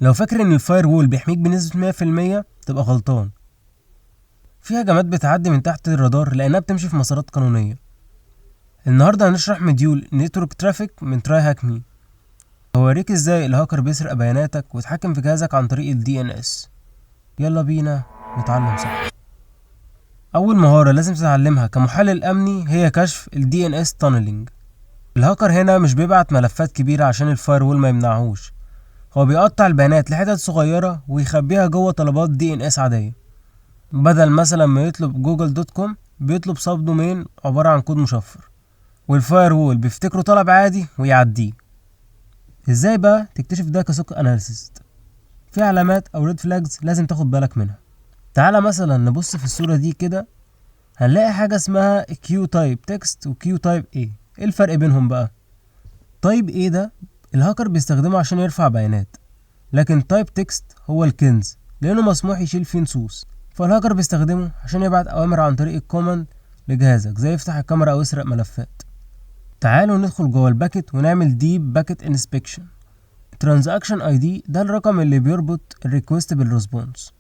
لو فاكر ان الفاير وول بيحميك بنسبة 100% تبقى غلطان. في هجمات بتعدي من تحت الرادار لانها بتمشي في مسارات قانونية. النهاردة هنشرح مديول نتورك ترافيك من تراي هاك مي، هوريك ازاي الهاكر بيسرق بياناتك ويتحكم في جهازك عن طريق ال DNS. يلا بينا نتعلم صح. اول مهارة لازم تتعلمها كمحلل امني هي كشف ال DNS tunneling. الهاكر هنا مش بيبعت ملفات كبيرة عشان الفاير وول ما يمنعهوش، هو بيقطع البيانات لحتت صغيرة ويخبيها جوه طلبات DNS عادية. بدل مثلا ما يطلب جوجل.com بيطلب سب دومين عبارة عن كود مشفر، والفاير وول بيفتكره طلب عادي ويعديه. ازاي بقى تكتشف ده كسوك اناليسيست؟ في علامات او ريد فلاجز لازم تاخد بالك منها. تعالى مثلا نبص في الصورة دي كده، هنلاقي حاجة اسمها كيو تايب تكست وكيو تايب ايه الفرق بينهم بقى؟ تايب ايه ده الهاكر بيستخدمه عشان يرفع بيانات، لكن تايب تكست هو الكنز لانه مسموح يشيل فيه نصوص، فالهاكر بيستخدمه عشان يبعت اوامر عن طريق الكوماند لجهازك زي يفتح الكاميرا او يسرق ملفات. تعالوا ندخل جوه الباكت ونعمل ديب باكت انسبكشن. ترانزاكشن اي دي ده الرقم اللي بيربط الريكوست بالريسبونس.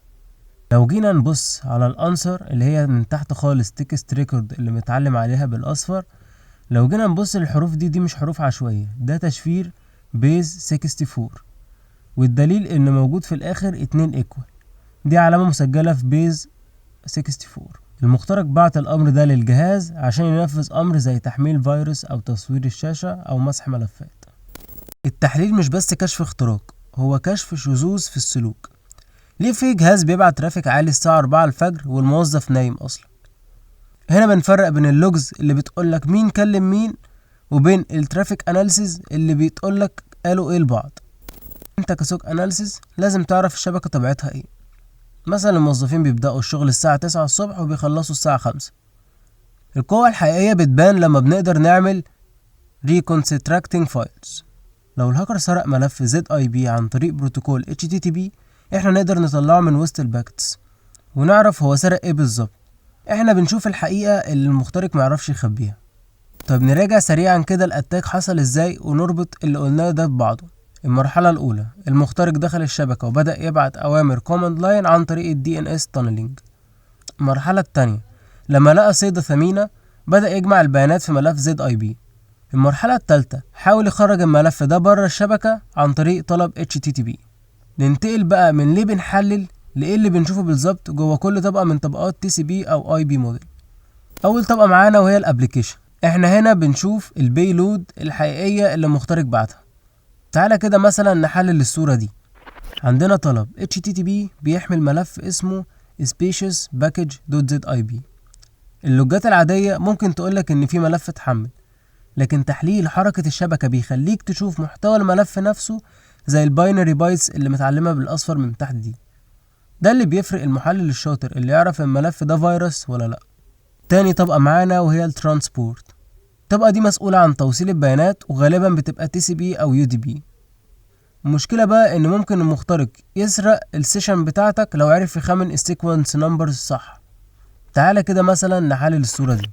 لو جينا نبص على الانسر اللي هي من تحت خالص تكست ريكورد اللي متعلم عليها بالاصفر، لو جينا نبص للحروف دي مش حروف عشوائية، ده تشفير بيز 64، والدليل ان موجود في الاخر 2 ايكوال، دي علامة مسجلة في بيز 64. المخترق بعت الامر ده للجهاز عشان ينفذ امر زي تحميل فيروس او تصوير الشاشة او مسح ملفات. التحليل مش بس كشف اختراق، هو كشف شذوذ في السلوك. ليه في جهاز بيبعت ترافيك عالي الساعة 4 الفجر والموظف نايم اصلا؟ هنا بنفرق بين اللوجز اللي بتقولك مين كلم مين وبين الترافيك اناليسيز اللي بيتقولك قالوا ايه لبعض. انت كسوك اناليسيز لازم تعرف الشبكة طبيعتها ايه. مثلا الموظفين بيبدأوا الشغل الساعة 9 الصبح وبيخلصوا الساعة 5. القوة الحقيقية بتبان لما بنقدر نعمل reconstructing files. لو الهاكر سرق ملف ZIP عن طريق بروتوكول HTTP، احنا نقدر نطلعه من وسط الباكتس ونعرف هو سرق ايه بالظبط. احنا بنشوف الحقيقة اللي المخترق معرفش يخبيها. طب نراجع سريعا كده الاتاك حصل ازاي ونربط اللي قلناه ده ببعضه. المرحلة الأولى، المخترق دخل الشبكة وبدأ يبعت أوامر كوماند لاين عن طريق ال DNS tunneling. المرحلة التانية، لما لقى صيدة ثمينة بدأ يجمع البيانات في ملف ZIP. المرحلة التالتة، حاول يخرج الملف ده بره الشبكة عن طريق طلب HTTP. ننتقل بقى من ليه بنحلل لإيه اللي بنشوفه بالظبط جوه كل طبقة من طبقات TCP أو IP موديل. أول طبقة معانا وهي الابليكيشن، احنا هنا بنشوف البيلود الحقيقية اللي المخترق بعتها. تعالى كده مثلا نحلل الصورة دي. عندنا طلب HTTP بيحمل ملف اسمه spacious package.zip. اللوجات العادية ممكن تقولك ان في ملف اتحمل، لكن تحليل حركة الشبكة بيخليك تشوف محتوى الملف نفسه زي الباينري بايتس اللي متعلمة بالاصفر من تحت دي. ده اللي بيفرق المحلل الشاطر اللي يعرف الملف ده فيروس ولا لا. تاني طبقة معانا وهي الترانسبورت. الطبقة دي مسؤولة عن توصيل البيانات وغالبا بتبقى TCP أو UDP. المشكلة بقى إن ممكن المخترق يسرق السيشن بتاعتك لو عرف يخمن السيكونس نمبرز صح. تعالى كده مثلا نحلل الصورة دي.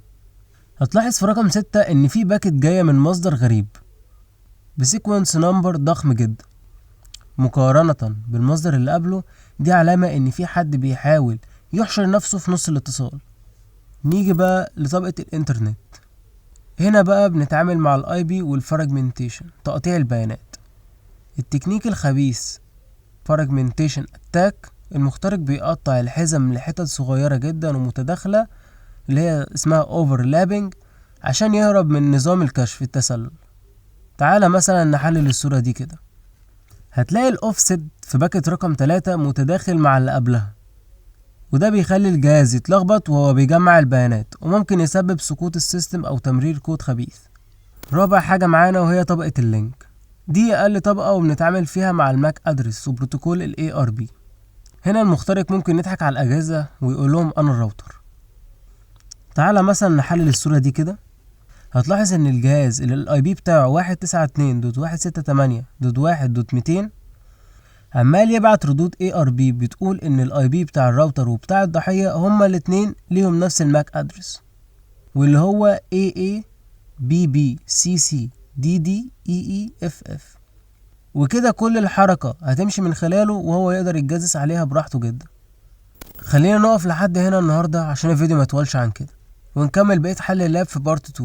هتلاحظ في رقم 6 إن في باكت جاية من مصدر غريب بسيكونس نمبر ضخم جدا مقارنة بالمصدر اللي قبله. دي علامة إن في حد بيحاول يحشر نفسه في نص الاتصال. نيجي بقى لطبقة الإنترنت. هنا بقى بنتعامل مع الاي بي والفراجمنتيشن، تقطيع البيانات. التكنيك الخبيث فراجمنتيشن اتاك، المخترق بيقطع الحزم لحتت صغيرة جدا ومتداخلة اللي هي اسمها overlapping عشان يهرب من نظام الكشف التسلل. تعالى مثلا نحلل الصورة دي كده. هتلاقي الاوفست في باكت رقم 3 متداخل مع اللي قبلها، وده بيخلي الجهاز يتلخبط وهو بيجمع البيانات وممكن يسبب سقوط السيستم او تمرير كود خبيث. رابع حاجة معانا وهي طبقة اللينك. دي اقل طبقة وبنتعامل فيها مع الماك ادرس وبروتوكول ال ARP. هنا المخترق ممكن يضحك على الاجهزة ويقول لهم انا الراوتر. تعالى مثلا نحلل الصورة دي كده. هتلاحظ ان الجهاز اللي الاي بي بتاعه 192.168.1.200 عمال يبعت ردود ARP بتقول ان الاي بي بتاع الراوتر وبتاع الضحية هما الاتنين ليهم نفس الماك ادرس، واللي هو AA BBCC DDEEFF. وكده كل الحركة هتمشي من خلاله وهو يقدر يتجسس عليها براحته جدا. خلينا نقف لحد هنا النهاردة عشان الفيديو ما يطولش عن كده، ونكمل بقية حل اللاب في بارت 2،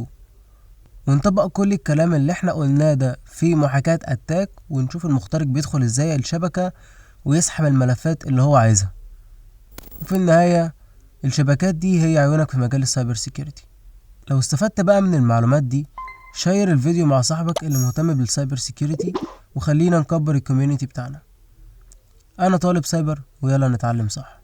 ونطبق كل الكلام اللي احنا قلناه ده في محاكاة اتاك، ونشوف المخترق بيدخل ازاي الشبكة ويسحب الملفات اللي هو عايزها. وفي النهاية الشبكات دي هي عيونك في مجال السايبر سيكيورتي. لو استفدت بقى من المعلومات دي، شير الفيديو مع صاحبك اللي مهتم بالسايبر سيكيورتي، وخلينا نكبر الكوميونيتي بتاعنا. انا طالب سايبر، ويلا نتعلم صح.